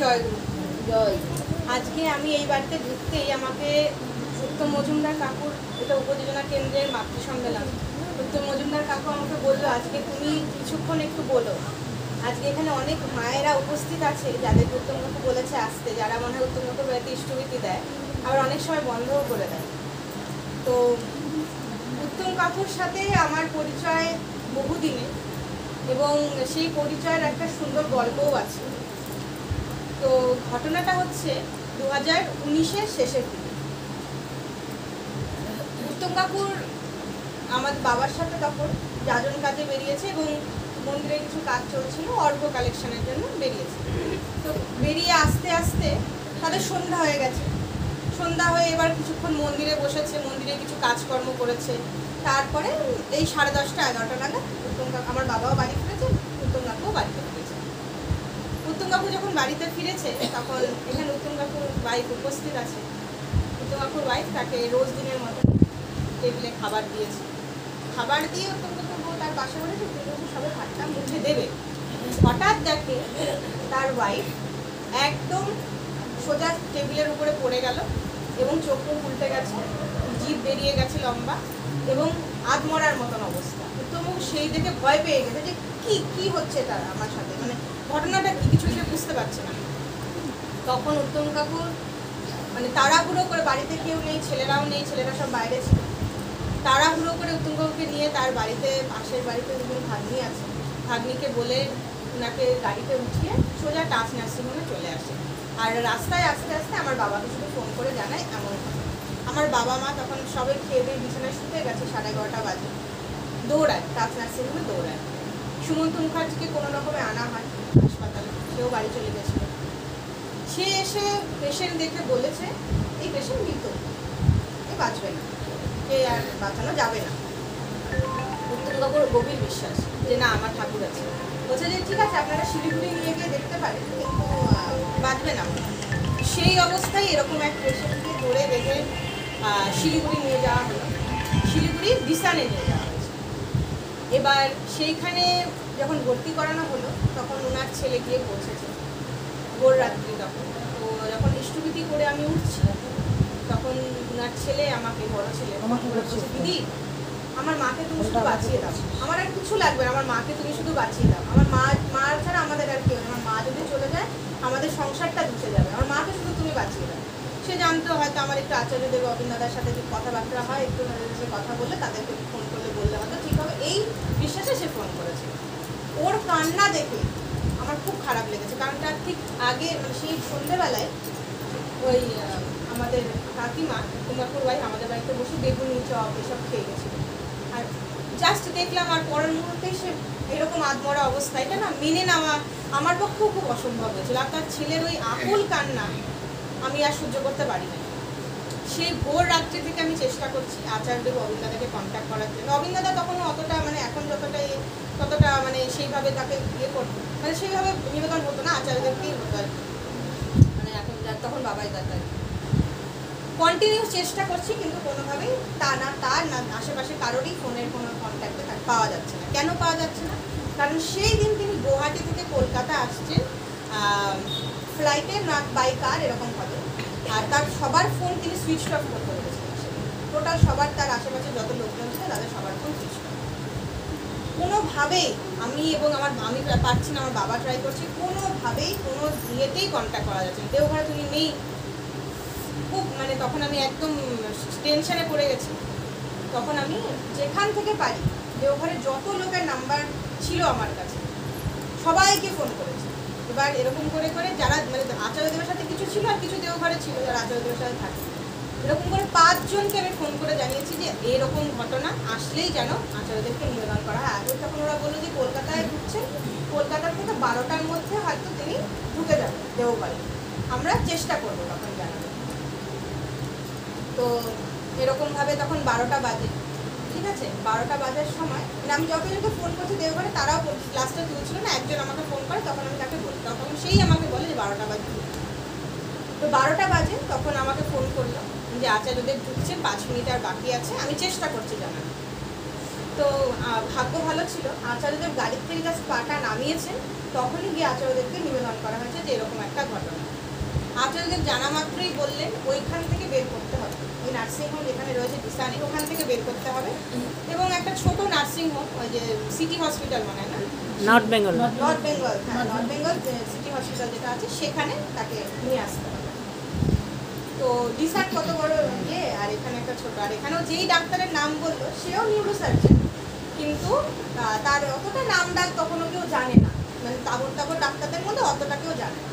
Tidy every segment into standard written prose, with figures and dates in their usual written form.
জয়গুরু। জয়। আজকে আমি এই বাড়িতে ঢুকতেই আমাকে উত্তম মজুমদার কাকুর, এটা উপযোজনা কেন্দ্রের মাতৃ সম্মেলন, উত্তম মজুমদার কাকু আমাকে বললো আজকে তুমি কিছুক্ষণ একটু বলো। আজকে এখানে অনেক মায়েরা উপস্থিত আছে যাদের উত্তম কাকু বলেছে আসতে, যারা মনে হয় উত্তম কাকুর বাড়িতে ইষ্টভীতি দেয়, আবার অনেক সময় বন্ধও করে দেয়। তো উত্তম কাকুর সাথে আমার পরিচয় বহুদিনে, এবং সেই পরিচয়ের একটা সুন্দর গল্পও আছে। তো ঘটনাটা হচ্ছে 2019-এর শেষের দিকে। উত্তম কাকুর আমার বাবার সাথে তখন যাজন কাজে বেরিয়েছে এবং মন্দিরে কিছু কাজ চলছিল, অর্ঘ কালেকশনের জন্য বেরিয়েছে। তো বেরিয়ে আস্তে আস্তে তাদের সন্ধ্যা হয়ে গেছে। সন্ধ্যা হয়ে এবার কিছুক্ষণ মন্দিরে বসেছে, মন্দিরে কিছু কাজকর্ম করেছে। তারপরে এই 10:30 11টা নাগাদ উত্তম কাকু, আমার বাবাও বাড়ি ফিরেছে, উত্তম কাকুও বাড়িতে ফিরেছে। উত্তম কাকু যখন বাড়িতে ফিরেছে তখন এখানে উত্তম কাকুর ওয়াইফ উপস্থিত আছে। উত্তম কাকুর ওয়াইফ তাকে রোজ দিনের মতো টেবিলে খাবার দিয়েছে। খাবার দিয়ে উত্তম কাকুর বউ তার পাশে বলেছে উত্তম কাকু সবাই ভাতটা মুখে দেবে। হঠাৎ দেখে তার ওয়াইফ একদম সোজা টেবিলের উপরে পড়ে গেল এবং চোখ মুখ উল্টে গেছে, জিভ বেরিয়ে গেছে লম্বা এবং আধমরার মতন অবস্থা। উত্তম কাকু সেই দেখে ভয় পেয়ে গেছে যে কি হচ্ছে তার আমার সাথে, মানে ঘটনাটা কি, কিছু সে বুঝতে পারছে না। তখন উত্তম কাকুর মানে তাড়াহুড়ো করে, বাড়িতে কেউ নেই, ছেলেরাও নেই, ছেলেরা সব বাইরে ছিল, তাড়াহুড়ো করে উত্তম কাকুকে নিয়ে তার বাড়িতে, পাশের বাড়িতে দুজন ভাগ্নি আছে, ভাগ্নিকে বলে ওনাকে গাড়িতে উঠিয়ে সোজা টাচ নার্সিংহোমে চলে আসে। আর রাস্তায় আস্তে আস্তে আমার বাবাকে শুধু ফোন করে জানায় এমন কথা। আমার বাবা মা তখন সবাই খেয়ে দিয়ে বিছানায় শুতে গেছে, 11:30 বাজে। দৌড়ায়, টাচ নার্সিংহোমে দৌড়ায়। সুমন্ত মুখার্জিকে কোনো রকমে আনা হয় হাসপাতালে, সেও বাড়ি চলে গেছিল। সে এসে পেশেন্ট দেখে বলেছে এই পেশেন্ট মৃত, এ বাঁচবে না, এ আর বাঁচানো যাবে না। উত্তম কাকুর গভীর বিশ্বাস যে না, আমার ঠাকুর আছে। বলছে যে ঠিক আছে, আপনারা শিলিগুড়ি নিয়ে গিয়ে দেখতে পারেন, কিন্তু বাঁচবে না। সেই অবস্থায় এরকম এক পেশেন্টকে ধরে রেখে শিলিগুড়ি নিয়ে যাওয়া হলো। শিলিগুড়ি বিসানে নিয়ে যাওয়া হয়েছে। এবার সেইখানে যখন ভর্তি করানো হলো তখন ওনার ছেলে গিয়ে পৌঁছেছে ভোর রাত্রি। তখন তো যখন ইষ্টভীতি করে আমি উঠছি তখন ওনার ছেলে আমাকে, বড় ছেলে আমাকে বলছে দিদি আমার মাকে তুমি শুধু বাঁচিয়ে দাও, আমার আর কিছু লাগবে না, আমার মাকে তুমি শুধু বাঁচিয়ে দাও। আমার মা ছাড়া আমাদের আর কেউ, আমার মা যদি চলে যায় আমাদের সংসারটা ধুসে যাবে, আমার মাকে শুধু তুমি বাঁচিয়ে দাও। সে জানতো হয়তো আমার একটু আচার্যদেব অবিন দাদার সাথে যে কথাবার্তা হয়, একটু ওনাদের সাথে কথা বললে, তাদেরকে ফোন করলে বললে হয়তো ঠিক হবে, এই বিশ্বাসে সে ফোন করেছে। ওর কান্না দেখে আমার খুব খারাপ লেগেছে, কারণ তার ঠিক আগে মানে সেই সন্ধ্যেবেলায় ওই আমাদের কাকিমা কুমারপুর ভাই আমাদের বাড়িতে বসে বেগুনি চপ এসব খেয়ে গেছিলো। আর জাস্ট দেখলাম, আর পরের মুহূর্তেই সে এরকম আধমরা অবস্থা, এটা না মেনে নেওয়া আমার পক্ষেও খুব অসম্ভব হয়েছিল। আর তার ছেলের ওই আকুল কান্না আমি আর সহ্য করতে পারি না। সেই ভোর রাত্রি থেকে আমি চেষ্টা করছি আচার্যদেব অবিন দাদাকে কন্ট্যাক্ট করার জন্য। অবিন দাদা তখনও অতটা মানে এখন ততটা মানে সেইভাবে তাকে ইয়ে করতো, মানে সেইভাবে নিবেদন হতো না, আচার্যদেবকেই হতো আর কি। মানে এখন তখন বাবাই দাদা কন্টিনিউস চেষ্টা করছি, কিন্তু কোনোভাবেই তার না আশেপাশে কারোরই ফোনের কোনো কন্ট্যাক্টে পাওয়া যাচ্ছে না। কেন পাওয়া যাচ্ছে না? কারণ সেই দিন তিনি গুয়াহাটি থেকে কলকাতা আসছেন ফ্লাইটে, না বাই কার এরকম হবে। আর তার সবার ফোন তিনি সুইচ অফ করতে বলেছিলেন, টোটাল সবার, তার আশেপাশে যত লোকজন ছিল তাদের সবার ফোন সুইচ অফ। কোনোভাবেই আমি এবং আমি পারছি না, আমার বাবা ট্রাই করছি, কোনোভাবেই কোনো ইয়েতেই কন্ট্যাক্ট করা যাচ্ছে না। দেওঘরে তুমি নেই, খুব মানে তখন আমি একদম টেনশনে পড়ে গেছি। তখন আমি যেখান থেকে পারি দেওঘরে যত লোকের নাম্বার ছিল আমার কাছে সবাইকে ফোন করেছি। এবার এরকম করে করে যারা মানে আচার্যদেবের সাথে কিছু ছিল আর কিছু দেওঘরে ছিল যারা আচার্যদেবের সাথে থাকে, এরকম করে 5 জনকে আমি ফোন করে জানিয়েছি যে এরকম ঘটনা আসলেই যেন আচার্যদেবকে নিবেদন করা হয়। আগে তখন ওরা বললো যে কলকাতায় ঢুকছেন, কলকাতা থেকে 12টার মধ্যে হয়তো তিনি ঢুকে যাবেন দেওঘরে, আমরা চেষ্টা করবো তখন জানাবো। তো এরকমভাবে তখন 12টা বাজে, ঠিক আছে, 12টা বাজার সময় আমি যতজনকে ফোন করছি দেওঘরে তারাও লাস্টে তুলছিল না, একজন আমাকে ফোন করে, তখন আমি তাকে বলি, তখন সেই আমাকে বলে যে 12টা বাজে। তো 12টা বাজে তখন আমাকে ফোন করলো যে আচার্যদেব ঢুকছে, 5 মিনিট আর বাকি আছে, আমি চেষ্টা করছি জানানো। তো ভাগ্য ভালো ছিল, আচার্যদেব গাড়ির থেকে জাস্ট পাটা নামিয়েছেন, তখনই গিয়ে আচার্যদেবকে নিবেদন করা হয়েছে যে এরকম একটা ঘটনা। আচার্যদেব জানা মাত্রই বললেন ওইখান থেকে বের করতে হবে, ওই নার্সিংহোম যেখানে রয়েছে ডিসানি ওখান থেকে বের করতে হবে, এবং একটা ছোট নার্সিংহোম, ওই যে সিটি হসপিটাল মানে না, নর্থ বেঙ্গল, হ্যাঁ নর্থ বেঙ্গল সিটি হসপিটাল যেটা আছে সেখানে তাকে নিয়ে আসতে হবে। তো ডিসান কত বড় ইয়ে, আর এখানে একটা ছোট, আর এখানেও যেই ডাক্তারের নাম বললো সেও নিউরোসার্জন, কিন্তু তার অতটা নাম ডাক তখনও কেউ জানে না, মানে তাবর তাবর ডাক্তারদের মধ্যে অতটা কেউ জানে না।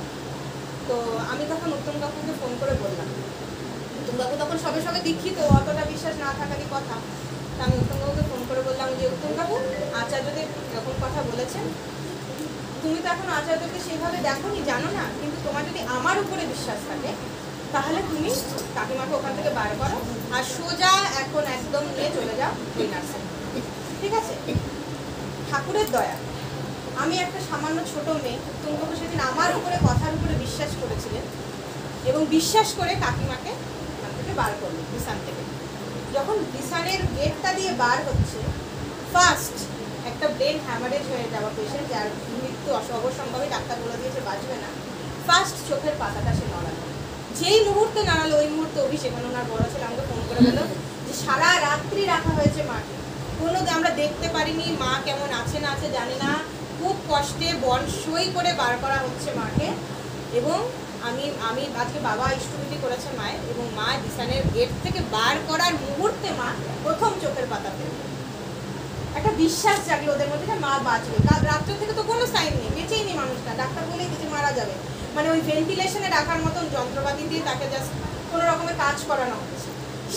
তো আমি তখন উত্তম কাকুকে ফোন করে বললাম, উত্তম কাকু তখন সবে সবে দীক্ষিত, অতটা বিশ্বাস না থাকারই কথা। তো আমি উত্তম কাকুকে ফোন করে বললাম যে উত্তম কাকু, আচার্যদেব এরকম কথা বলেছেন, তুমি তো এখন আচার্যকে সেইভাবে দেখোনি, জানো না, কিন্তু তোমার যদি আমার উপরে বিশ্বাস থাকে তাহলে তুমি কাকিমাকে ওখান থেকে বার করো আর সোজা এখন একদম নিয়ে চলে যাও ওই নার্সিং, ঠিক আছে? ঠাকুরের দয়া, আমি একটা সামান্য ছোট মেয়ে, উত্তম কাকু সেদিন আমার উপরে কথার উপরে বিশ্বাস করেছিলেন এবং বিশ্বাস করে কাকিমাকে ওখান থেকে বার করলো ডিসান থেকে। যখন ডিসানের গেটটা দিয়ে বার হচ্ছে, ফার্স্ট একটা ব্রেন হ্যামারেজ হয়ে যাওয়া পেশেন্ট, যার মৃত্যু অবশ্যম্ভাবী, ডাক্তার বলে দিয়েছে বাঁচবে না, ফার্স্ট চোখের পাতাটা সে নড়ালো। যেই মুহূর্তে নাড়ালো ওই মুহূর্তে অভিষেক, মানে ওনার বড় ছেলে, আমাকে ফোন করে বললো যে সারা রাত্রি রাখা হয়েছে মাকে, কোনো আমরা দেখতে পারিনি, মা কেমন আছে না আছে জানি না, খুব কষ্টে বন সই করে বার করা হচ্ছে মাকে। এবং আমি আজকে বাবা ইষ্টভূতি করেছে মায়ের, এবং মা ডিসানের গেট থেকে বার করার মুহূর্তে মা প্রথম চোখের পাতা পেল। একটা বিশ্বাস জাগলো ওদের মধ্যে যে মা বাঁচবে। কাল রাত্র থেকে তো কোনো সাইন নেই, বেঁচেই নেই মানুষটা, ডাক্তার বলেই দিয়েছে মারা যাবে, মানে ওই ভেন্টিলেশনে রাখার মতন যন্ত্রপাতি দিয়ে তাকে জাস্ট কোনো রকমের কাজ করানো হচ্ছে।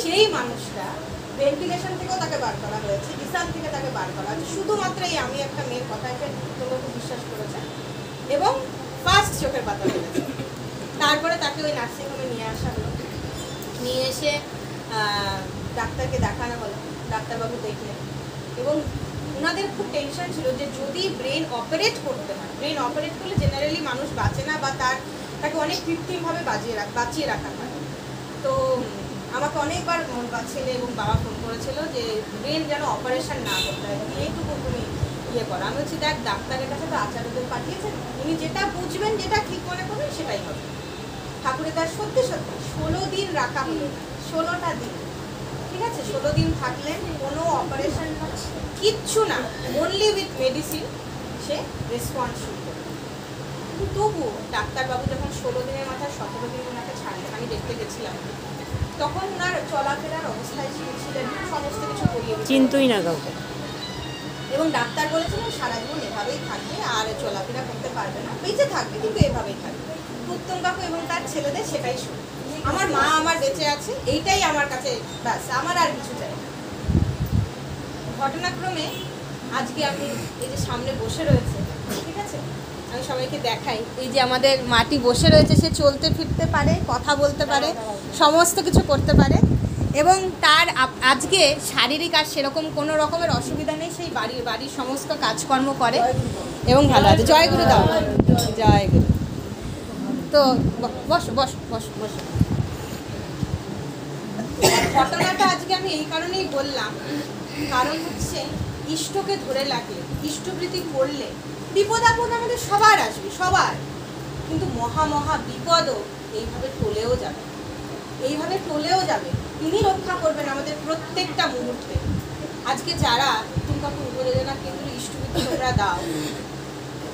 সেই মানুষটা ভেন্টিলেশন থেকেও তাকে বার করা হয়েছে, ডিসান থেকে তাকে বার করা হয়েছে শুধুমাত্র এই আমি একটা মেয়ের কথায় তোমরা খুব বিশ্বাস করেছে, এবং ফার্স্ট চোখের পাতা ফেলেছে। তারপরে তাকে ওই নার্সিংহোমে নিয়ে আসা হলো, নিয়ে এসে ডাক্তারকে দেখানো হলো, ডাক্তারবাবু দেখলেন, এবং ওনাদের খুব টেনশন ছিল যে যদি ব্রেন অপারেট করতে হয়, ব্রেন অপারেট করলে জেনারেলি মানুষ বাঁচে না, বা তাকে অনেক কৃত্রিমভাবে বাঁচিয়ে রাখা হয়। তো আমাকে অনেকবার ছেলে এবং বাবা ফোন করেছিল যে ব্রেন যেন অপারেশন না করতে হয়, এইটুকু তুমি ইয়ে করো। আমি হচ্ছে দেখ, ডাক্তারের কাছে তো আচার্যদেব পাঠিয়েছেন, উনি যেটা বুঝবেন, যেটা ঠিক মনে করবেন সেটাই হবে। ঠাকুরের তার সত্যি সত্যি 16 দিন রাখা হলো, 16টা দিন, ঠিক আছে? 16 দিন থাকলেন, কোনো অপারেশন কিচ্ছু না, only with medicine say response শুরু করবে। কিন্তু তবু ডাক্তারবাবু যখন 16 দিনের মাথায় 17 দিন ওনাকে ছাড়লেন, আমি দেখতে গেছিলাম, তখন ওনার চলাফেরার অবস্থায় ছিলেন, সমস্ত কিছু করিয়ে চিন্তুই না কাউকে, এবং ডাক্তার বলেছিলেন সারা জীবন এভাবেই থাকবে, আর চলাফেরা করতে পারবে না, বেঁচে থাকবে কিন্তু এভাবেই থাকবে। উত্তম কাকু এবং তার ছেলেদের সেটাই শুনে, আমার মা আমার বেঁচে আছে, এইটাই আমার কাছে ব্যাস, আমার আর কিছু চাই না। ঘটনাক্রমে আজকে আমি এই যে সামনে বসে রয়েছে, ঠিক আছে, আমি সবাইকে দেখাই, এই যে আমাদের মাটি বসে রয়েছে, সে চলতে ফিরতে পারে, কথা বলতে পারে, সমস্ত কিছু করতে পারে, এবং তার আজকে শারীরিক আর সেরকম কোনো রকমের অসুবিধা নেই, সেই বাড়ির সমস্ত কাজকর্ম করে এবং ভালো আছে। জয় গুরু দাও, জয় গুরু। তো বস বস বস বস। ঘটনাটা আজকে আমি এই কারণেই বললাম, কারণ হচ্ছে ইষ্টকে ধরে রাখলে, ইষ্টবৃত্তি করলে বিপদ আপদ আমাদের সবার আসবে, সবার, কিন্তু মহা মহা বিপদও এইভাবে টলেও যাবে, এইভাবে টলেও যাবে। তিনি রক্ষা করবেন আমাদের প্রত্যেকটা মুহূর্তে। আজকে যারা উত্তম কাকু উপযোজনা কেন্দ্র ইষ্টবৃত্তি তোমরা দাও,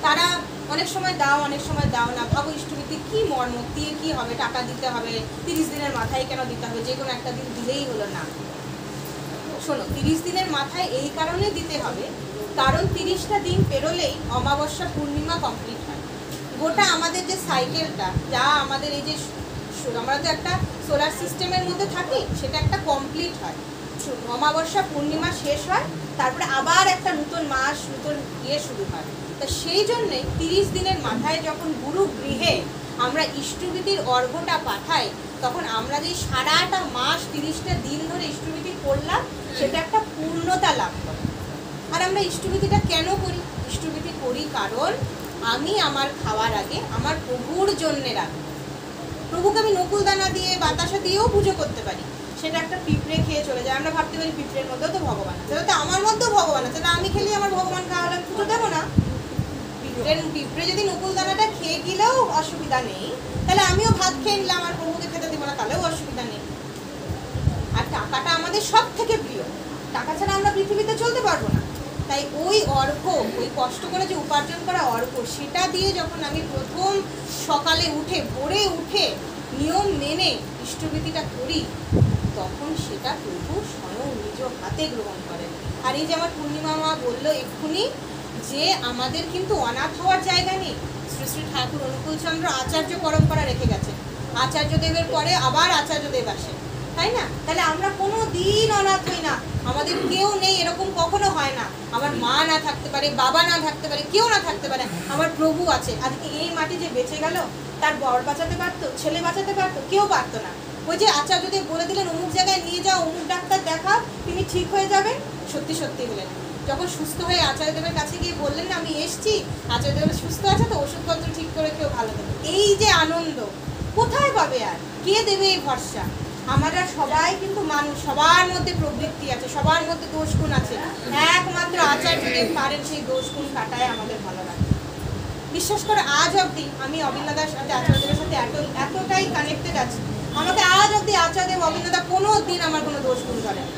তারা অনেক সময় দাও, অনেক সময় দাও না, ভাবো ইষ্টবৃত্তি কি মর্ম, দিয়ে কি হবে, টাকা দিতে হবে, 30 দিনের মাথায় কেন দিতে হবে, যে কোনো একটা দিন দিলেই হলো না। শোনো, 30 দিনের মাথায় এই কারণে দিতে হবে, কারণ 30টা দিন পেরোলেই অমাবস্যা পূর্ণিমা কমপ্লিট হয়। গোটা আমাদের যে সাইকেলটা, যা আমাদের এই যে আমরা তো একটা সোলার সিস্টেমের মধ্যে থাকি, সেটা একটা কমপ্লিট হয়, অমাবস্যা পূর্ণিমা শেষ হয়, তারপরে আবার একটা নতুন মাস, নতুন ইয়ে শুরু হয়। তা সেই জন্যে 30 দিনের মাথায় যখন গুরু গৃহে আমরা ইষ্টবৃত্তির অর্ঘ্যটা পাঠাই, তখন আমরা যে সারাটা মাস 30টা দিন ধরে ইষ্টবৃত্তি করলাম, সেটা একটা পূর্ণতা লাভ করে। আর আমরা ইষ্টবৃত্তিটা কেন করি? ইষ্টবৃত্তি করি কারণ আমি আমার খাওয়ার আগে আমার প্রভুর জন্যে রাখি। প্রভুকে আমি নকুল দানা দিয়ে, বাতাসা দিয়েও পুজো করতে পারি, সেটা একটা পিঁপড়ে খেয়ে চলে যায়, আমরা ভাবতে পারি পিঁপড়ের মধ্যেও তো ভগবান আছে, তো আমার মধ্যেও ভগবান আছে, না আমি খেলে আমার ভগবান খাওয়ালে পুজো দেবো না? পিঁপড়ে যদি নকুল দানাটা খেয়ে গেলেও অসুবিধা নেই, তাহলে আমিও ভাত খেয়ে নিলাম আর প্রভুকে খেতে দিব না, তাহলেও অসুবিধা নেই। আর টাকাটা আমাদের সব থেকে প্রিয়, টাকা ছাড়া আমরা পৃথিবীতে চলতে পারবো না। তাই ওই অর্ঘ, ওই কষ্ট করে যে উপার্জন করা অর্ঘ, সেটা দিয়ে যখন আমি প্রথম সকালে উঠে ভোরে উঠে নিয়ম মেনে ইষ্টভীতিটা করি, তখন সেটা প্রভু স্বয়ং নিজ হাতে গ্রহণ করেন। আর এই যে আমার পূর্ণিমা মা বললো এক্ষুনি যে আমাদের কিন্তু অনাথ হওয়ার জায়গা নেই। শ্রী শ্রী ঠাকুর অনুকূলচন্দ্র আচার্য পরম্পরা রেখে গেছেন, আচার্যদেবের পরে আবার আচার্যদেব আসে, তাই না? তাহলে আমরা কোনো দিন অনাথ হই না, আমাদের কেউ নেই এরকম কখনো হয় না। আমার মা না থাকতে পারে, বাবা না থাকতে পারে, কেউ না থাকতে পারে, আমার প্রভু আছে। আজকে এই মাটি যে বেঁচে গেল, তার বর বাঁচাতে পারতো, ছেলে বাঁচাতে পারতো? কেউ পারতো না। ওই যে আচার্যদেব বলে দিলেন অমুক জায়গায় নিয়ে যাও, অমুক ডাক্তার দেখা, তিনি ঠিক হয়ে যাবেন, সত্যি সত্যি হলেন। যখন সুস্থ হয়ে আচার্যদেবের কাছে গিয়ে বললেন না আমি এসছি, আচার্যদেব সুস্থ আছে তো ওষুধপত্র ঠিক করে কেউ ভালো দেবে। এই যে আনন্দ কোথায় পাবে আর কে দেবে এই ভরসা? আমরা সবাই কিন্তু মানুষ, সবার মধ্যে প্রবৃত্তি আছে, সবার মধ্যে দোষগুণ আছে, একমাত্র আচার্যদেব পারেন সেই দোষগুণ কাটায় আমাদের ভালো লাগে। বিশ্বাস করে আজ অবধি আমি অবিন্নাদার সাথে, আচার্যদেবের সাথে এতটাই কানেক্টেড আছি, আমাকে আজ অবধি আচার্যদেব অবিন্নাদা কোনো দিন আমার কোনো দোষগুণ করে না,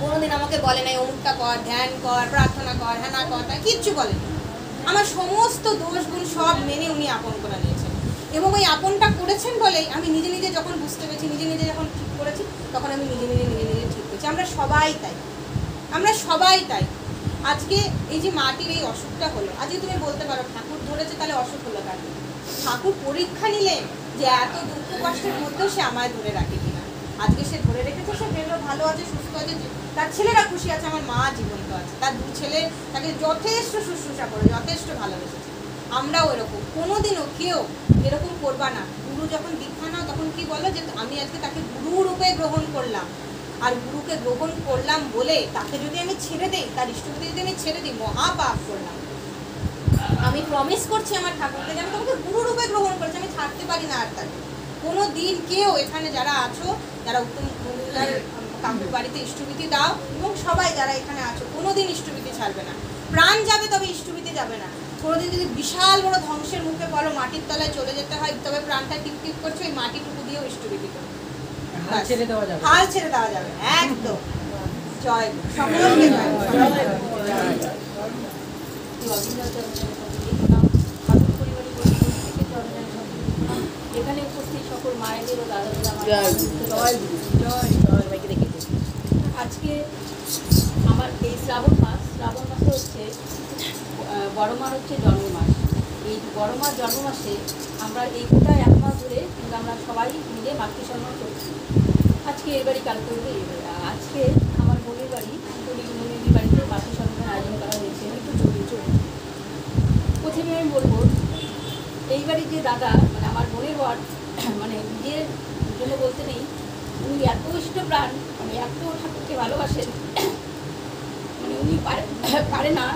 কোনোদিন আমাকে বলে নাই অমুকটা কর, ধ্যান কর, প্রার্থনা কর, হ্যাঁ না কর, তাই কিচ্ছু বলেনি। আমার সমস্ত দোষগুণ সব মেনে উনি আপন করে নিয়েছেন, এবং ওই আপনটা করেছেন বলেই আমি নিজে নিজে যখন বুঝতে পেরেছি, নিজে নিজে যখন ঠিক করেছি, তখন আমি নিজে নিজে ঠিক করেছি। আমরা সবাই তাই, আমরা সবাই তাই। আজকে এই যে মাটির এই অসুখটা হলো, আজকে তুমি বলতে পারো ঠাকুর ধরেছে, তাহলে অসুখ হলো কেন? ঠাকুর পরীক্ষা নিলেন যে এত দুঃখ কষ্টের মধ্যেও সে আমায় ধরে রাখে কিনা। আজকে সে ধরে রেখেছে, সে বেরো ভালো আছে, সুস্থ আছে, তার ছেলেরা খুশি আছে, আমার মা জীবন্ত আছে, তার দু ছেলে তাকে যথেষ্ট শুশ্রূষা করে, যথেষ্ট ভালোবেসেছে। আমরাও এরকম কোনোদিনও কেউ এরকম করবা না। গুরু যখন দীক্ষা নাও তখন কি বলো যে আমি আজকে তাকে গুরু রূপে গ্রহণ করলাম, আর গুরুকে গ্রহণ করলাম বলে তাকে যদি আমি ছেড়ে দিই, তার ইষ্টপতি যদি আমি ছেড়ে দিই, মহাপাপ করলাম। আমি প্রমিস করছি আমার ঠাকুরকে যে আমি তোমাকে গুরু রূপে গ্রহণ করেছি, আমি ছাড়তে পারি না আর তাকে কোনো দিন। কেউ এখানে যারা আছো, যারা উত্তম কাকুর বাড়িতে ইষ্টভীতি দাও, এবং সবাই যারা এখানে আছো, কোনোদিন ইষ্টভীতি ছাড়বে না। প্রাণ যাবে তবে ইষ্টভীতি যাবে না। কোনোদিন যদি বিশাল বড় ধ্বংসের মুখে পড়ো, মাটির তলায় চলে যেতে হয়, তবে প্রাণটা টিপ টিপ করছে, ওই মাটিটুকু দিয়েও ইষ্টভীতি করো, হাল ছেড়ে দেওয়া যাবে, হাল ছেড়ে দেওয়া যাবে একদম। জয় সকলকে জয়। এখানে উপস্থিত সকল মায়েদের ও দাদাদের আজকে আমার এই শ্রাবণ মাসে হচ্ছে বড় মার হচ্ছে জন্ম মাস। এই বড় মার জন্ম মাসে আমরা এই গোটা 1 মাস ধরে কিন্তু আমরা সবাই মিলে মাতৃ সম্মান করছি। আজকে এর বাড়ি, কালকে হলে এই বাড়ি। আজকে আমার বোনের বাড়ি, বোনের বাড়িতে মাতৃ সম্মানের আয়োজন করা হয়েছে। একটু জড়িয়ে প্রথমে আমি বলবো, এই বাড়ির যে দাদা, মানে আমার বোনের বর, মানে নিজের জন্য বলতে নেই, উনি এত ইষ্টপ্রাণ, মানে এত ঠাকুরকে ভালোবাসেন, মানে উনি পারে না,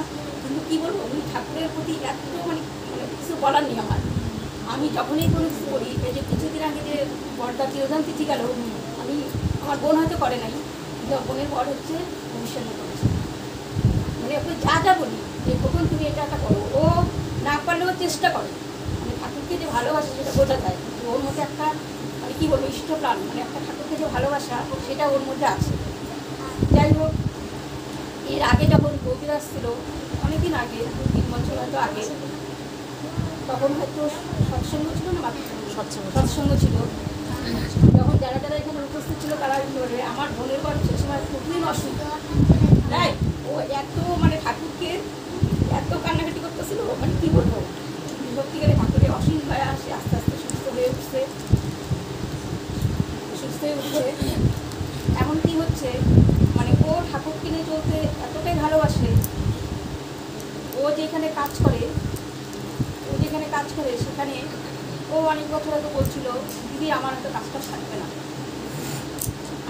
কিন্তু কী বলবো, উনি ঠাকুরের প্রতি এত মানে কিছু বলার নেই আমার। আমি যখনই কোনো কিছু করি, এই যে কিছুদিন আগে যে বরদা তিরোধান তিথি গেল, আমার বোন হয়তো করে নাই, কিন্তু বোনের বর হচ্ছে অনুষ্ঠানে করেছে। মানে ওকে যা বলি যে কখন তুমি এটা করো, ও না পারলেও চেষ্টা করে, মানে ঠাকুরকে যে ভালোবাসে সেটা বোঝা যায়। ওর মধ্যে একটা মানে কী বলবো, ইষ্টপ্রাণ, মানে একটা ঠাকুরকে যে ভালোবাসা, সেটা ওর মধ্যে আছে। যাই হোক, এর আগে যখন বৌদিরা আসছিল, অনেকদিন আগে, 2-3 বছর হয়তো আগে, তখন হয়তো সৎসঙ্গ ছিল না, সৎসঙ্গ ছিল। যখন যারা যারা এখানে উপস্থিত ছিল তারা বলে আমার বোনের বর সে সময় খুবই অসুস্থ, তাই ও এত মানে ঠাকুরকে এত কান্নাকাটি করতেছিল, মানে কী বলবো, সত্যিকারে ঠাকুরের অসীম দয়া আসে, আস্তে আস্তে সুস্থ হয়ে উঠছে। এমন কি হচ্ছে, মানে ও ঠাকুর কিনে চলতে এতটাই ভালোবাসে। ও যেখানে কাজ করে সেখানে ও অনেক বছর হয়তো বলছিল দিদি আমার হয়তো কাজটা থাকবে না।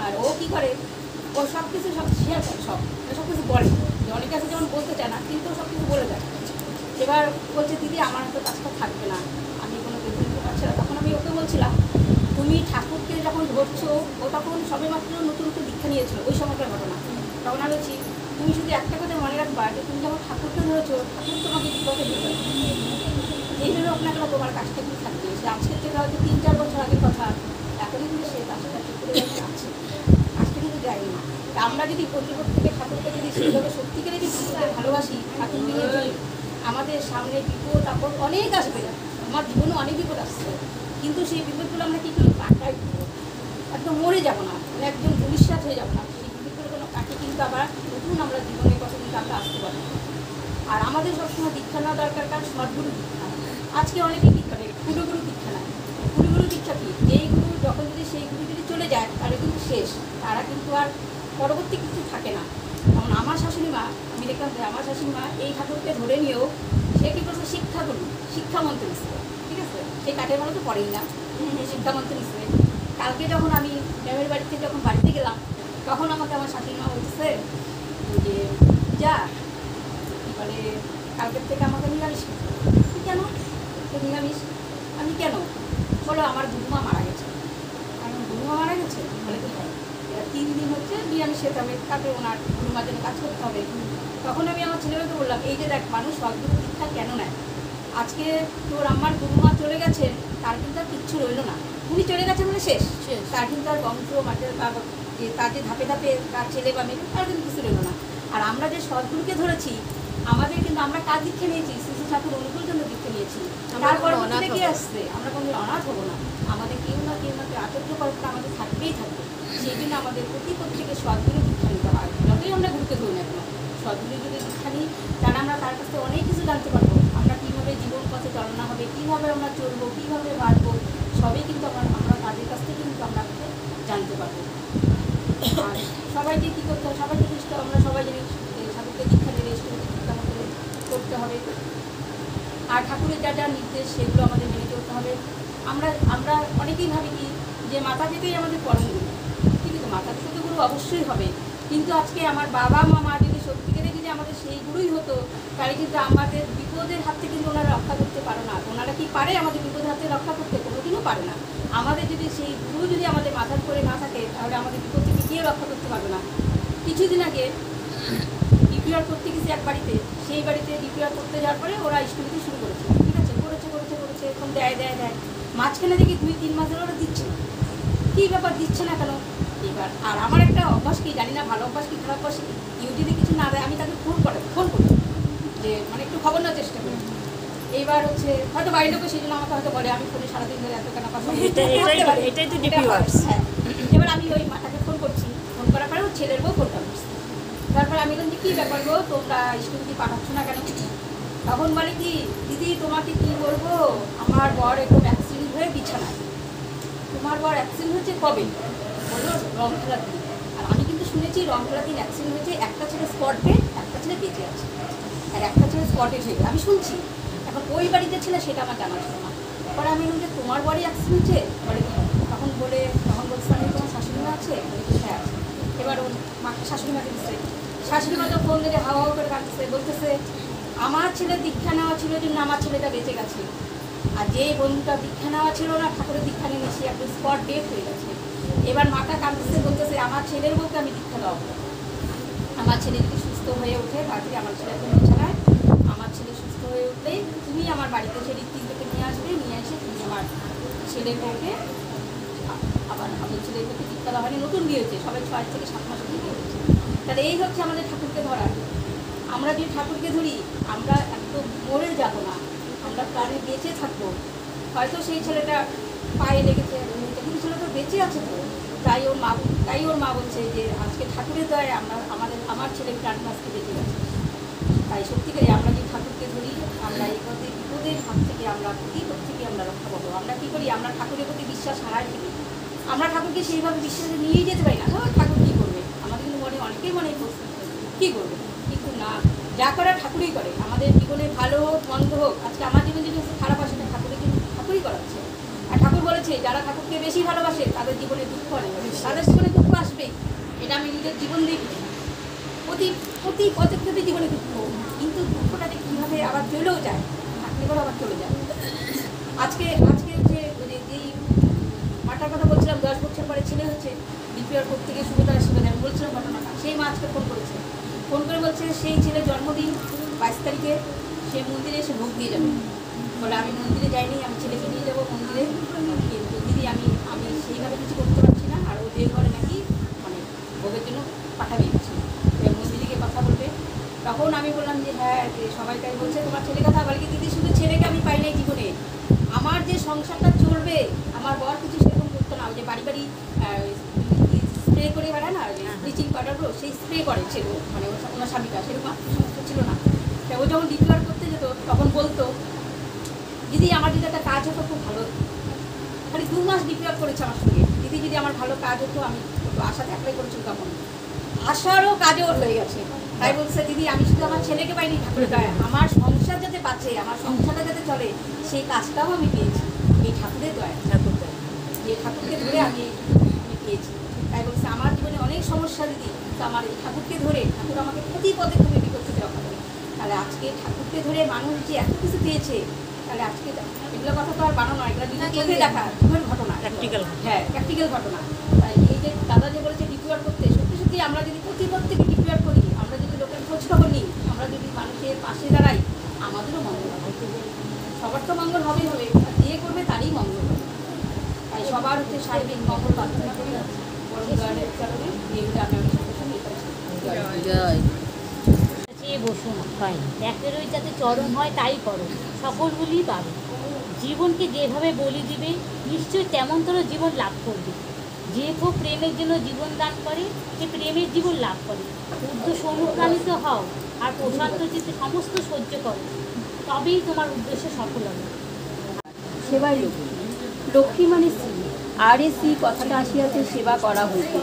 আর ও কী করে, ও সব কিছু শেয়ার করে, সব কিছু বলে, যে অনেক কাছে যেমন বলতে চায় না, কিন্তু সব কিছু বলে দেয়। এবার বলছে দিদি আমার হয়তো কাজটা থাকবে না, আমি কোনো বেতন দিতে পারছি না। তখন আমি ওকে বলছিলাম তুমি ঠাকুরকে যখন ধরছো, ও তখন সবে মাত্র নতুন দীক্ষা নিয়েছিল, ওই সময়কার ঘটনা। তখন আমি বলছি তুমি শুধু একটা কথা মনে রাখবা যে তুমি যখন ঠাকুরকে ধরেছো, ঠাকুর তোমাকে বিপদে ফেলবে। এইভাবে আপনাকে তোমার কাজটা কি থাকবে, সে আজকের থেকে হয়তো 3-4 বছর আগের কথা, এখনই কিন্তু সে কাজটা ঠিক করে আছে, কাজটা কিন্তু যায়নি না। আমরা যদি প্রতিপক্ষ থেকে ঠাকুরকে যদি সেইভাবে সত্যিকারে যদি ভালোবাসি, ঠাকুর নিয়ে চলি, আমাদের সামনে বিপদ আপদ অনেক আসবে। আমার জীবনে অনেক বিপদ আসছে, কিন্তু সেই বিপদগুলো আমরা কী করি, কাটাই একদম মরে যাবো না, মানে একদম ভবিষ্যৎ হয়ে যাবো না। সেই বিপদগুলো কোনো কাটে কিন্তু আবার নতুন আমরা জীবনের কথা কিন্তু আমরা আসতে পারবো। আর আমাদের সবসময় দীক্ষা নেওয়া দরকার, কারণ সদ্গুরু দীক্ষা। আজকে অনেকেই দীক্ষা নেয়, গুরুগুরু দীক্ষা নেয়। গুরুগুরু দীক্ষা কী, যেই গুরু যখন যদি সেই গুরু যদি চলে যায় তাহলে কিন্তু শেষ, তারা কিন্তু আর পরবর্তী কিছু থাকে না। যেমন আমার শাশুড়ি মা, আমি দেখলাম যে আমার শাশুড়ি মা এই ঠাকুরকে ধরে নিয়েও সে কী করছে, শিক্ষাগুরু, শিক্ষামন্ত্র নিচ্ছে, ঠিক আছে, সেই কাঠের মালা তো পড়েই না, শিক্ষামন্ত্র নিচ্ছে। কালকে যখন আমি গ্রামের বাড়ি থেকে যখন বাড়িতে গেলাম, তখন আমাকে আমার শাশুড়ি মা বলছে যে যা মানে কালকের থেকে আমাকে নিরামিষ খেতে হবে। কেন নিরামিষ? আমি কেন? বলো আমার গুরুমা মারা গেছে। কারণ গুরুমা মারা গেছে বলে কি হয়, 3 দিন হচ্ছে নিরামিষ খেতে হবে, তাতে ওনার গুরুমার জন্য কাজ করতে হবে। তখন আমি আমার ছেলেমেয়েকে বললাম, এই যে দেখ, মানুষ সদ্গুরু দীক্ষা কেন নেয়? আজকে তোর আমার গুরুমা চলে গেছেন, তার কিন্তু আর কিচ্ছু রইল না, উনি চলে গেছেন মানে শেষ, তার কিন্তু আর বংশ মাঝে যে তার যে ধাপে ধাপে তার ছেলে বা মেয়ে, তার কিন্তু কিছু রইল না। আর আমরা যে সদ্গুরুকে ধরেছি, আমাদের কিন্তু আমরা কার দীক্ষা নিয়েছি, শ্রী ঠাকুর অনুকূল জন্য দীক্ষা নিয়েছি। তারপর কি আসছে, আমরা কোনো অনাথ হবো না, আমাদের কেউ না কেউ আচর্য কল্পনা আমাদের থাকবেই থাকবে। সেই জন্য আমাদের প্রত্যেকে সদ্গুরু দীক্ষা নিতে হয়। যতই আমরা গুরুকে ধরি না কেন, সদ্গুরু যদি দীক্ষা নিই, তাহলে আমরা তার কাছ থেকে অনেক কিছু জানতে পারবো। আমরা কীভাবে জীবন পথে চালনা হবে, কীভাবে আমরা চলবো, কীভাবে বাড়বো, সবই কিন্তু আমরা তাদের কাছ থেকে কিন্তু আমরা জানতে পারবো। আর সবাইকে কী করতে হবে, সবাইকে আমরা সবাই জানি ঠাকুরকে দীক্ষা নিলে দীক্ষা আমাদের করতে হবে। আর ঠাকুরের যা যা নির্দেশ সেগুলো আমাদের মেনে চলতে হবে। আমরা অনেকেই ভাবি কি যে মাতা পিতাই আমাদের পরম গুরু, কিন্তু মাতা পিতা তো গুরু অবশ্যই হবে, কিন্তু আজকে আমার বাবা মা যদি সত্যিকারে যদি আমাদের সেই গুরুই হতো, তাহলে কিন্তু আমাদের বিপদের হাত থেকে কিন্তু ওনারা রক্ষা করতে পারে না। ওনারা কি পারে আমাদের বিপদের হাত থেকে রক্ষা করতে? কোনোদিনও পারে না। আমাদের যদি সেই গুরু যদি আমাদের মাথার করে না থাকে, তাহলে আমাদের বিপদ থেকে কেউ রক্ষা করতে পারবে না। কিছুদিন আগে ডিপিআর করতে গেছি এক বাড়িতে, সেই বাড়িতে ডিপিআর করতে যাওয়ার পরে ওরা স্কুলতে শুরু করেছে, ঠিক আছে, করেছে এখন দেয়, মাঝখানে দেখি 2-3 মাস ধরে ওরা দিচ্ছে না। কী ব্যাপার দিচ্ছে না কেন? এবার আর আমার একটা অভ্যাস কি জানি না, ভালো অভ্যাস কি খারাপ অভ্যাস, কেউ যদি কিছু না দেয় আমি তাকে ফোন করি যে মানে একটু খবর নেওয়ার চেষ্টা করি। এইবার হচ্ছে হয়তো বাড়ির লোকে সেই জন্য আমাকে হয়তো বলে আমি ফোনে সারাদিন ধরে এত কেন কথা। হ্যাঁ, এবার আমি ওই মাটাকে ফোন করছি, ফোন করার পরে ওর ছেলের বউ ফোনটা করছি। তারপর আমি বলছি কী ব্যাপার গো, তোমরা স্কুল কি পাঠাচ্ছ না কেন? তখন বলে কি, দিদি তোমাকে কী বলবো, আমার বর একটু অ্যাক্সিডেন্ট হয়ে বিছানায়। তোমার বর অ্যাক্সিডেন্ট হয়েছে কবে? বললো রংখেলার দিন। আর আমি কিন্তু শুনেছি রংখেলার দিন অ্যাক্সিডেন্ট হয়েছে, একটা ছেলে স্পট ডেড, একটা ছেলে বেঁচে আছে, আর একটা ছেলে স্পট ডেড হয়ে, আমি শুনছি। এখন ওই বাড়িতে ছেলে সেটা আমার জানা ছিল না। পরে আমি বলছি তোমার বাড়ি অ্যাক্সিডেন্ট হয়েছে? বলে তখন বলছে আমি তোমার শাশুড়ি মা আছে? হ্যাঁ আছে। এবার ওর মাকে শাশুড়ি মাকে দিচ্ছে, শাশুড়ি মা তো ফোন দিলে হাওয়া করে কাটতেছে, বলতেছে আমার ছেলের দীক্ষা নেওয়া ছিল জন্য আমার ছেলেটা বেঁচে গেছে, আর যে বন্ধুটা দীক্ষা নেওয়া ছিল না, ঠাকুরের দীক্ষা নিয়ে সে একটু স্পট ডেট হয়ে গেছে। এবার মাটা কাঁদতেছে, বলতেছে আমার ছেলের বউকে আমি দীক্ষা দেওয়া, আমার ছেলে যদি সুস্থ হয়ে ওঠে, তাড়াতাড়ি আমার ছেলে এখন বিছানায়, আমার ছেলে সুস্থ হয়ে উঠলেই তুমি আমার বাড়িতে এসে ঋত্বিককে নিয়ে আসবে, নিয়ে এসে তুমি আমার ছেলের বউকে আবার আমাদের ছেলের বউকে দীক্ষা দেওয়া হয়নি, নতুন বিয়ে হয়েছে, সবাই 6 থেকে 7 মাস বিয়ে হয়েছে। তাহলে এই হচ্ছে আমাদের ঠাকুরকে ধরা। আমরা যদি ঠাকুরকে ধরি, আমরা একদম মরে যাব না, আমরা প্রাণে বেঁচে থাকবো। হয়তো সেই ছেলেটা পায়ে লেগেছে, কিন্তু ছেলেটা বেঁচে আছে তো, তাই ওর মা বলছে যে আজকে ঠাকুরের দয়ায় আমার ছেলের প্রাণ আজকে বেঁচে গেছে। তাই সত্যিকারে আমরা যদি ঠাকুরকে ধরি, আমরা এই বিপদের হাত থেকে আমরা বিপদ থেকে আমরা রক্ষা পাবো। আমরা কী করি, আমরা ঠাকুরের প্রতি বিশ্বাস হারাই ফেলি, আমরা ঠাকুরকে সেইভাবে বিশ্বাসে নিয়েই যেতে পারি না। ঠাকুর কী করবে, আমাদের কিন্তু অনেকেই মনে প্রশ্ন কী করবে, কিন্তু না, যা করার ঠাকুরই করে। আমাদের জীবনে ভালো হোক মন্দ হোক, আজকে আমার জীবন যদি খারাপ আসে, ঠাকুরের কিন্তু ঠাকুরই করাচ্ছে। আর ঠাকুর বলেছে যারা ঠাকুরকে বেশি ভালোবাসে তাদের জীবনে দুঃখ নেই, তাদের জীবনে দুঃখ আসবেই, এটা আমি নিজের জীবন দেখি। প্রতি পদক্ষেপে জীবনে দুঃখ, কিন্তু দুঃখটা যে কীভাবে আবার চলেও যায়, থাকলে পরে আবার চলে যায়। আজকে হচ্ছে যেই মাটার কথা বলছিলাম, 10 বছর পরে ছেলে হচ্ছে, ডিপিআর করতে গিয়ে সুবিধা আমি বলছিলাম ঘটনাটা, সেই মা আজকে ফোন করেছে, ফোন করে বলছে সেই ছেলের জন্মদিন 22 তারিখে, সে মন্দিরে এসে ভোগ দিয়ে যাবে। বলে আমি মন্দিরে যাইনি, আমি ছেলেকে নিয়ে যাবো মন্দিরে, কিন্তু দিদি আমি সেইভাবে কিছু করতে পারছি না। আর ও ঘরে নাকি মানে ভোগের জন্য পাঠাবে কিছু, মন্দিরে গিয়ে কথা বলবে। তখন আমি বললাম যে হ্যাঁ সবাই তাই বলছে, তোমার ছেলে কথা বলে কি দিদি, শুধু ছেলেকে আমি পাই নাই জীবনে, আমার যে সংসারটা চলবে, আমার বর কিছু সেরকম করতো না। ওই যে বাড়ি বাড়ি স্প্রে করে বেড়ায় না, ব্লিচিং পাউডারগুলো, সেই স্প্রে করে ছিল, মানে ওনার স্বামীটা সেরকম সমস্ত ছিল না। তা ও যখন ডিক্লেয়ার করতে যেত তখন বলতো দিদি আমার যদি একটা কাজ হতো খুব ভালো হতো। খালি 2 মাস ডিক্লেয়ার করেছে আমার সঙ্গে, দিদি যদি আমার ভালো কাজ হতো, আমি আশাতে অ্যাপ্লাই করেছিল তখন, আশারও কাজও হয়ে গেছে। তাই বলছে দিদি আমি শুধু আমার ছেলেকে পাইনি ঠাকুরের দয়া, আমার সংসার যাতে বাঁচে, আমার সংসারটা যাতে চলে, সেই কাজটাও আমি পেয়েছি এই ঠাকুরের দয়া। যে ঠাকুরকে ধরে আমি পেয়েছি। তাই বলছে আমার জীবনে অনেক সমস্যা দিদি, তো আমার এই ঠাকুরকে ধরে, ঠাকুর আমাকে প্রতি পদক্ষেপে বিপদ থেকে রক্ষা করে। তাহলে আজকে ঠাকুরকে ধরে মানুষ যে এত কিছু পেয়েছে, তাহলে আজকে এগুলো কথা তো আর বানানো নয়, এগুলো নিজের চোখে দেখা জীবনের ঘটনা, হ্যাঁ প্র্যাকটিক্যাল ঘটনা। তাই এই যে দাদা যে বলেছে ডিক্লেয়ার করতে, সত্যি সত্যি আমরা যদি প্রত্যেকে ডিক্লেয়ার করি, আমরা যদি লোকের খোঁজ খবর নিই, আমরা যদি মানুষের পাশে দাঁড়াই, আমাদেরও মঙ্গল হবে। সবার তো মঙ্গল হবেই হবে, আর যে করবে তারই মঙ্গল হবে। তাই সবার হচ্ছে সার্বিক মঙ্গল প্রার্থনা করি পরম দয়ালের চরণে। এইগুলো আমি চেয়ে বসুন হয়, একের ওই যাতে চরণ হয় তাই করো, সকলগুলি পাবে। জীবনকে যেভাবে বলি দিবে, নিশ্চয় তেমনতর জীবন লাভ করবে। যে কেউ প্রেমের জন্য জীবন দান করে, সে প্রেমের জীবন লাভ করে। উদ্দেশ্য অনুপ্রাণিত হও, আর প্রশান্ত চিত্তে সমস্ত সহ্য করো, তবেই তোমার উদ্দেশ্য সফল হবে। সেবাই লক্ষ্মী, লক্ষ্মী মানে শ্রী, আর এ শ্রী কথাটা আসিয়াছে সেবা করা হইতে।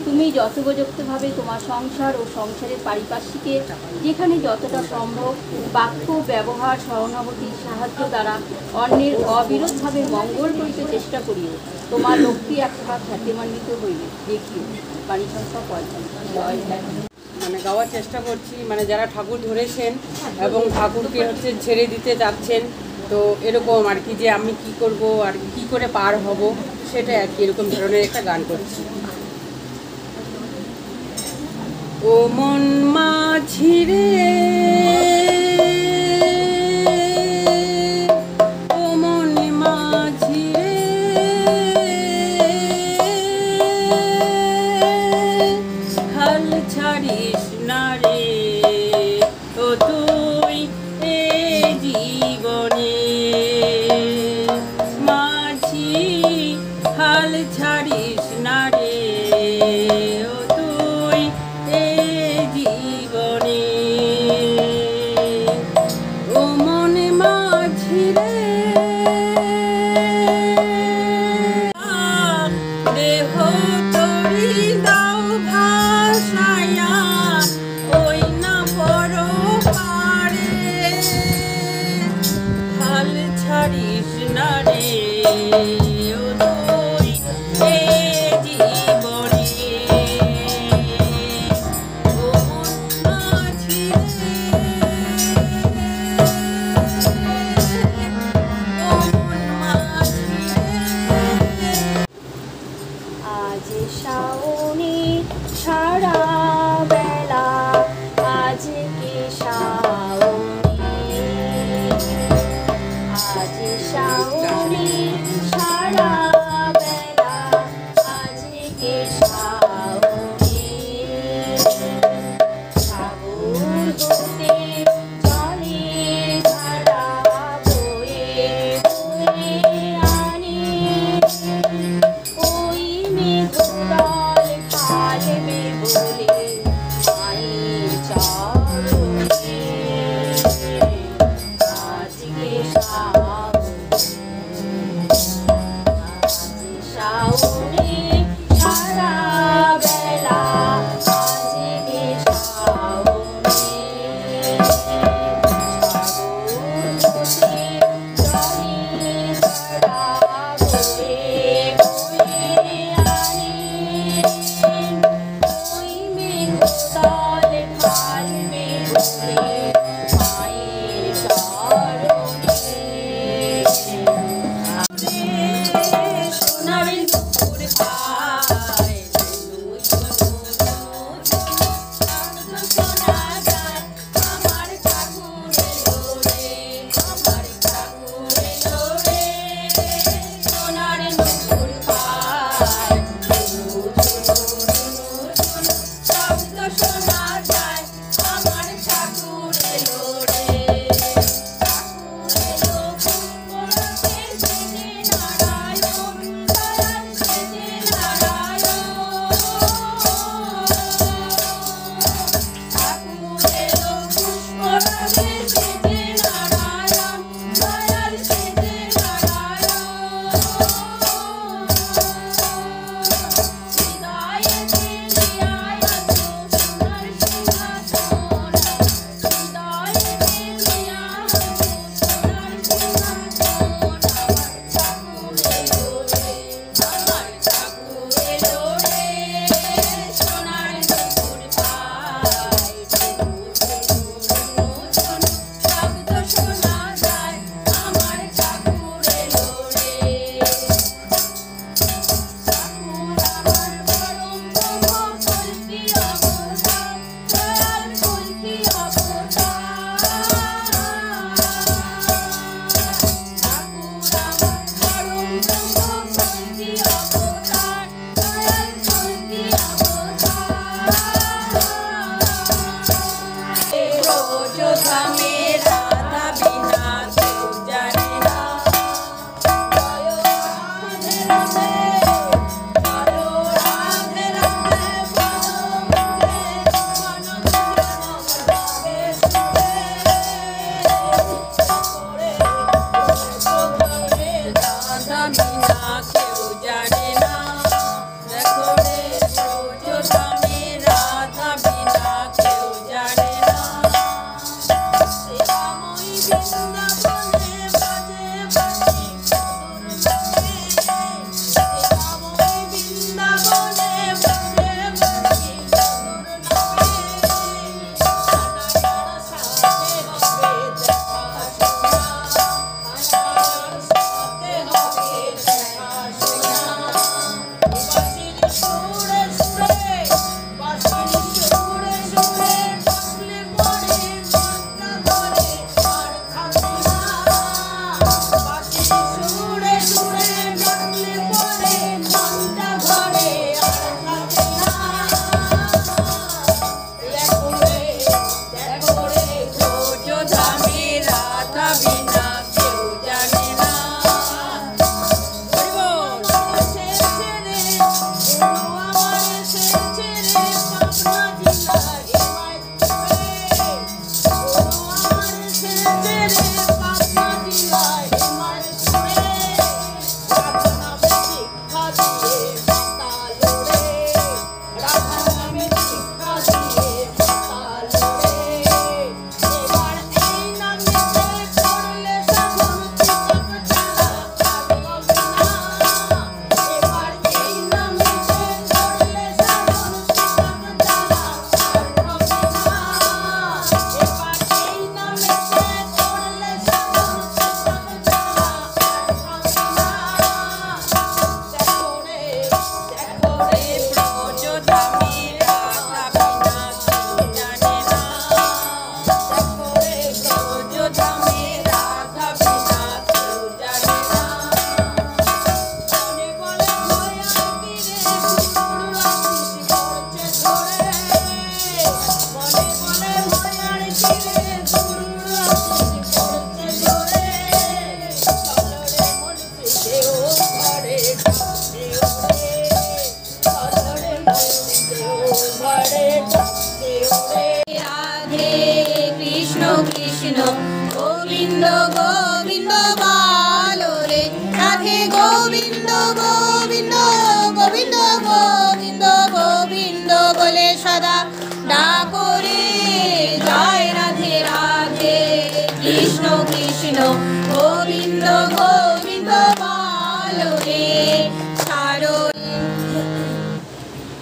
তুমি যথোপযুক্তভাবে তোমার সংসার ও সংসারের পারিপার্শ্বিকের যেখানে যতটা সম্ভব বাক্য ব্যবহার সহানুভূতি সাহায্য দ্বারা অন্যের অবিরোধভাবে মঙ্গল করিতে চেষ্টা করিও, তোমার লক্ষ্মী একবার খ্যাতিমান্বিত হইবে। দেখিও বাণী সংখ্যা 45। মানে গাওয়ার চেষ্টা করছি, মানে যারা ঠাকুর ধরেছেন এবং ঠাকুরকে হচ্ছে ছেড়ে দিতে যাচ্ছেন, তো এরকম আর কি, যে আমি কি করব আর কি করে পার হব, সেটা আর কি এরকম ধরনের একটা গান করছি। ও মন মাঝি রে, ও মন মাঝি রে, হাল ছাড়িস না রে, ও তুই এ জীবনে মাঝি, হাল ছাড়িস না রে, ও তুই এ জীবনে। ও মন মাঝি রে, দেহ তরি দাও ভাসায়া, ওই না বড় পারে, হাল ছাড়িস না রে, ও তুই এ জীবনে। ও মন মাঝি রে, ও মন মাঝি রে। আজ শাওনে সারা বেলা, আজকে শাওনে, আজ শাওনে সারা বেলা, আজকে শাওনে, সাগর হতে জলের ধারা বয়ে বয়ে আনে, ওই মেঘদল খালবে বলে মায়ের চরণে, আজকে শাওনে সারা বেলা, আজকে শাওনে, সোনার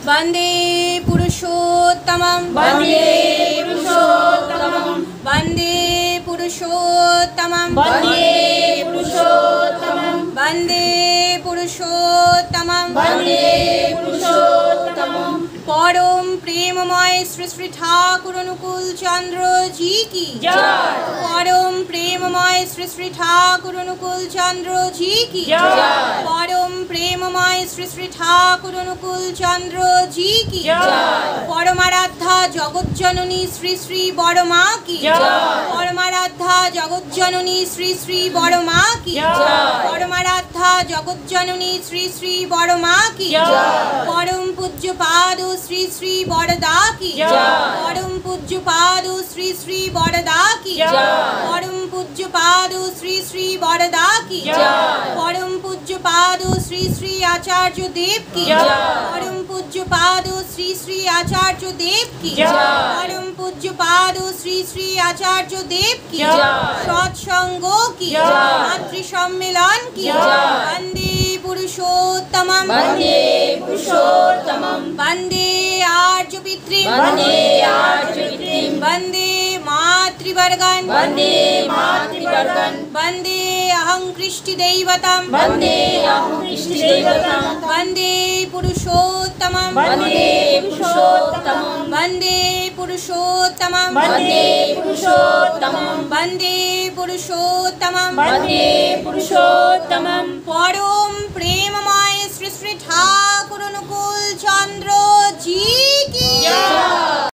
वंदे पुरुषोत्तमं वंदे पुरुषोत्तमं वंदे पुरुषोत्तमं वंदे पुरुषोत्तमं वंदे पुरुषोत्तमं वंदे पुरुषोत्तमं परम प्रेममय श्री श्री ठाकुर अनुकूल चंद्र जी की जय। परम प्रेममय श्री श्री ठाकुर अनुकूल चंद्र जी की जय। परम प्रेममय श्री श्री ठाकुर अनुकूल चंद्र जी की जय। परमाराध्या जगत जननी श्री श्री बड़ माँ की जय। परमाराध्या जगत जननी श्री श्री बड़ माँ की जय। परमाराध्या जगत जननी श्री श्री बड़ माँ की जय। परम पूज्य पाद श्री श्री बड़दा की जय। परम पूज्य पाद श्री श्री बड़दा की जय। परम पूज्य पाद श्री श्री बड़दा की जय। परम पूज्य पाद श्री श्री आचार्य देव की जय। परम पूज्य पाद श्री श्री आचार्य देव की जय। परम पूज्य पाद श्री श्री आचार्य देव की जय। सत्संगों की जय। मातृ सम्मेलन की जय। वंदे পুরুষোত্তমম वन्दे पुरुषोत्तमं वन्दे आर्यपितृं वन्दे आर्यपितृं वन्दे मातृवर्गं वन्दे मातृवर्गं वन्दे अहं कृष्टिदैवतं वन्दे अहं कृष्णदेवतं वन्दे पुरुषोत्तमं वन्दे पुरुषोत्तमं वन्दे पुरुषोत्तमं वन्दे पुरुषोत्तमं वन्दे पुरुषोत्तमं वन्दे पुरुषोत्तमं परम प्रेममय श्री श्री ठाकुर अनुकूल चंद्र जी